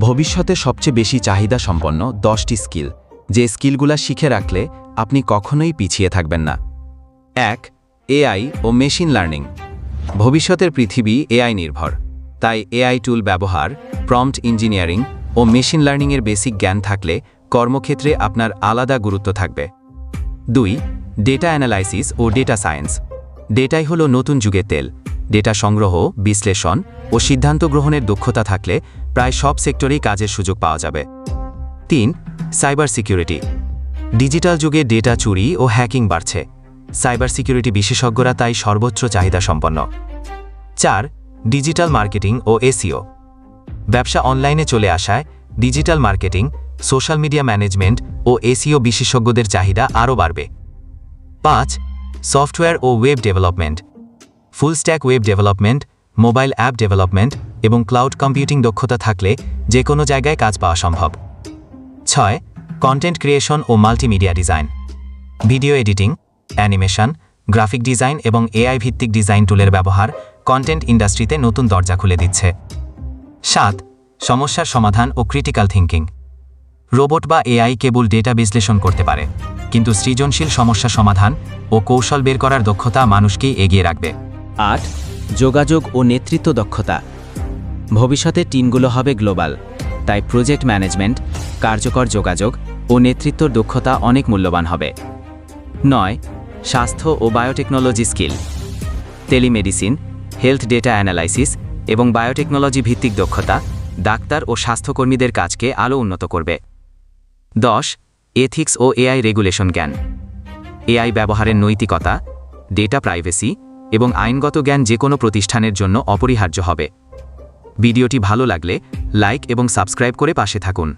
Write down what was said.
ভবিষ্যতে সবচেয়ে বেশি চাহিদা সম্পন্ন 10টি স্কিল, যে স্কিলগুলা শিখে রাখলে আপনি কখনোই পিছিয়ে থাকবেন না। 1. এআই ও মেশিন লার্নিং। ভবিষ্যতের পৃথিবী এআই নির্ভর, তাই এআই টুল ব্যবহার, প্রম্পট ইঞ্জিনিয়ারিং ও মেশিন লার্নিংয়ের বেসিক জ্ঞান থাকলে কর্মক্ষেত্রে আপনার আলাদা গুরুত্ব থাকবে। 2. ডেটা অ্যানালাইসিস ও ডেটা সায়েন্স। ডেটাই হলো নতুন যুগের তেল। ডেটা সংগ্রহ, বিশ্লেষণ ও সিদ্ধান্ত গ্রহণের দক্ষতা থাকলে প্রায় সব সেক্টরেই কাজের সুযোগ পাওয়া যাবে। 3. Cyber security. ডিজিটাল যুগে ডেটা চুরি ও হ্যাকিং বাড়ছে। সাইবার সিকিউরিটি বিশেষজ্ঞরা তাই সর্বোচ্চ চাহিদা সম্পন্ন। 4. ডিজিটাল মার্কেটিং ও এসইও। ব্যবসা অনলাইনে চলে আসায় digital marketing, social media management ও এসইও বিশেষজ্ঞদের চাহিদা আরও বাড়বে। 5. সফটওয়্যার ও web development. Full stack web development, mobile app development এবং ক্লাউড কম্পিউটিং দক্ষতা থাকলে যে কোনো জায়গায় কাজ পাওয়া সম্ভব। 6. কন্টেন্ট ক্রিয়েশন ও multimedia design. Video editing, animation, graphic design এবং এআই ভিত্তিক ডিজাইন টুলের ব্যবহার কন্টেন্ট ইন্ডাস্ট্রিতে নতুন দরজা খুলে দিচ্ছে। 7. সমস্যার সমাধান ও ক্রিটিক্যাল থিঙ্কিং। রোবট বা এআই কেবল ডেটা বিশ্লেষণ করতে পারে, কিন্তু সৃজনশীল সমস্যা সমাধান ও কৌশল বের করার দক্ষতা মানুষকেই এগিয়ে রাখবে। 8. যোগাযোগ ও নেতৃত্ব দক্ষতা। ভবিষ্যতে টিমগুলো হবে গ্লোবাল, তাই প্রজেক্ট ম্যানেজমেন্ট, কার্যকর যোগাযোগ ও নেতৃত্বর দক্ষতা অনেক মূল্যবান হবে। 9. স্বাস্থ্য ও biotechnology skill. Telemedicine, health data analysis এবং বায়োটেকনোলজি ভিত্তিক দক্ষতা ডাক্তার ও স্বাস্থ্যকর্মীদের কাজকে আরও উন্নত করবে। 10. এথিক্স ও এআই রেগুলেশন জ্ঞান। এআই ব্যবহারের নৈতিকতা, ডেটা প্রাইভেসি এবং আইনগত জ্ঞান যে কোনো প্রতিষ্ঠানের জন্য অপরিহার্য হবে। ভিডিওটি ভালো লাগলে লাইক এবং সাবস্ক্রাইব করে পাশে থাকুন।